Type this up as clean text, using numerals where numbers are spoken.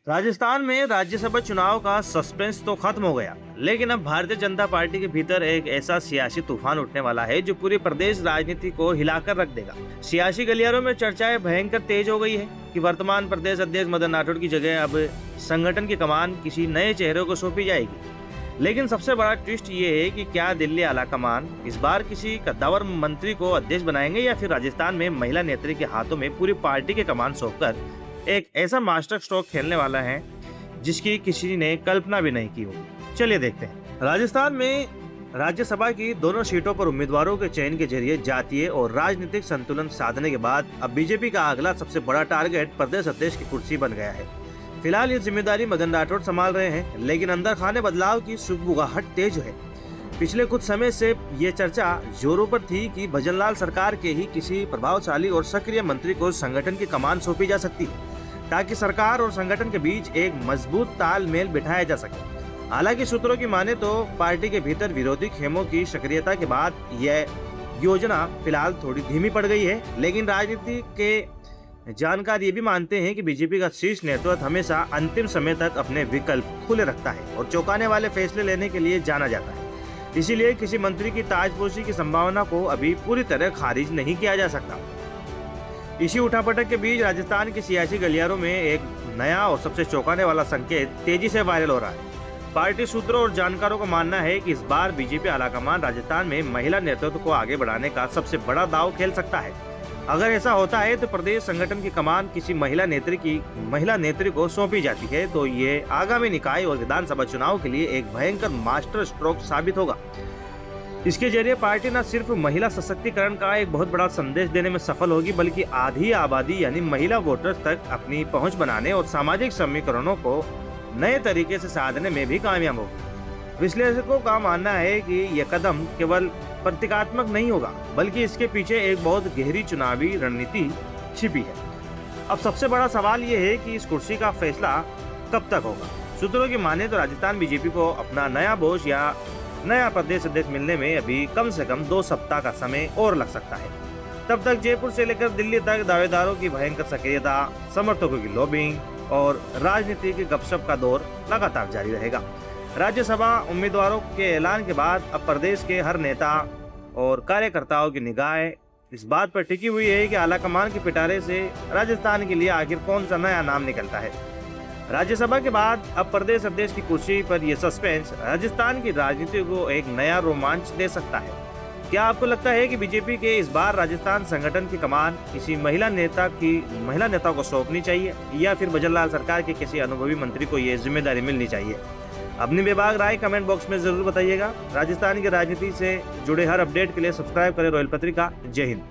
राजस्थान में राज्यसभा चुनाव का सस्पेंस तो खत्म हो गया, लेकिन अब भारतीय जनता पार्टी के भीतर एक ऐसा सियासी तूफान उठने वाला है जो पूरी प्रदेश राजनीति को हिलाकर रख देगा। सियासी गलियारों में चर्चाएं भयंकर तेज हो गई है कि वर्तमान प्रदेश अध्यक्ष मदन राठौड़ की जगह अब संगठन की कमान किसी नए चेहरे को सौंपी जाएगी। लेकिन सबसे बड़ा ट्विस्ट ये है कि क्या दिल्ली आलाकमान इस बार किसी कद्दावर मंत्री को अध्यक्ष बनाएंगे या फिर राजस्थान में महिला नेत्री के हाथों में पूरी पार्टी के कमान सौंपकर एक ऐसा मास्टर स्ट्रोक खेलने वाला है जिसकी किसी ने कल्पना भी नहीं की होगी। चलिए देखते हैं। राजस्थान में राज्यसभा की दोनों सीटों पर उम्मीदवारों के चयन के जरिए जातीय और राजनीतिक संतुलन साधने के बाद अब बीजेपी का अगला सबसे बड़ा टारगेट प्रदेश अध्यक्ष की कुर्सी बन गया है। फिलहाल ये जिम्मेदारी मदन राठौड़ संभाल रहे हैं, लेकिन अंदर खाने बदलाव की सुगबुगाहट तेज है। पिछले कुछ समय से ये चर्चा जोरों पर थी कि भजनलाल सरकार के ही किसी प्रभावशाली और सक्रिय मंत्री को संगठन की कमान सौंपी जा सकती है, ताकि सरकार और संगठन के बीच एक मजबूत तालमेल बिठाया जा सके। हालांकि सूत्रों की माने तो पार्टी के भीतर विरोधी खेमों की सक्रियता के बाद यह योजना फिलहाल थोड़ी धीमी पड़ गई है, लेकिन राजनीति के जानकार ये भी मानते हैं कि बीजेपी का शीर्ष नेतृत्व हमेशा अंतिम समय तक अपने विकल्प खुले रखता है और चौंकाने वाले फैसले लेने के लिए जाना जाता है। इसीलिए किसी मंत्री की ताजपोशी की संभावना को अभी पूरी तरह खारिज नहीं किया जा सकता। इसी उठापटक के बीच राजस्थान की सियासी गलियारों में एक नया और सबसे चौंकाने वाला संकेत तेजी से वायरल हो रहा है। पार्टी सूत्रों और जानकारों का मानना है कि इस बार बीजेपी आलाकमान राजस्थान में महिला नेतृत्व को आगे बढ़ाने का सबसे बड़ा दांव खेल सकता है। अगर ऐसा होता है तो प्रदेश संगठन की कमान किसी महिला नेत्री को सौंपी जाती है तो ये आगामी निकाय और विधानसभा चुनाव के लिए एक भयंकर मास्टर स्ट्रोक साबित होगा। इसके जरिए पार्टी न सिर्फ महिला सशक्तिकरण का एक बहुत बड़ा संदेश देने में सफल होगी, बल्कि आधी आबादी यानी महिला वोटर्स तक अपनी पहुंच बनाने और सामाजिक समीकरणों को नए तरीके से साधने में भी कामयाब होगी। विश्लेषकों का मानना है कि यह कदम केवल प्रतीकात्मक नहीं होगा, बल्कि इसके पीछे एक बहुत गहरी चुनावी रणनीति छिपी है। अब सबसे बड़ा सवाल यह है कि इस कुर्सी का फैसला कब तक होगा। सूत्रों की माने तो राजस्थान बीजेपी को अपना नया बॉस या नया प्रदेश अध्यक्ष मिलने में अभी कम से कम 2 सप्ताह का समय और लग सकता है। तब तक जयपुर से लेकर दिल्ली तक दावेदारों की भयंकर सक्रियता, समर्थकों की लॉबिंग और राजनीति के गपशप का दौर लगातार जारी रहेगा। राज्यसभा उम्मीदवारों के ऐलान के बाद अब प्रदेश के हर नेता और कार्यकर्ताओं की निगाहें इस बात पर टिकी हुई है कि आलाकमान के पिटारे से राजस्थान के लिए आखिर कौन सा नया नाम निकलता है। राज्यसभा के बाद अब प्रदेश अध्यक्ष की कुर्सी पर यह सस्पेंस राजस्थान की राजनीति को एक नया रोमांच दे सकता है। क्या आपको लगता है कि बीजेपी के इस बार राजस्थान संगठन की कमान किसी महिला नेता को सौंपनी चाहिए या फिर भजनलाल सरकार के किसी अनुभवी मंत्री को यह जिम्मेदारी मिलनी चाहिए? अपनी बेबाक राय कमेंट बॉक्स में जरूर बताइएगा। राजस्थान की राजनीति से जुड़े हर अपडेट के लिए सब्सक्राइब करें रॉयल पत्रिका। जय हिंद।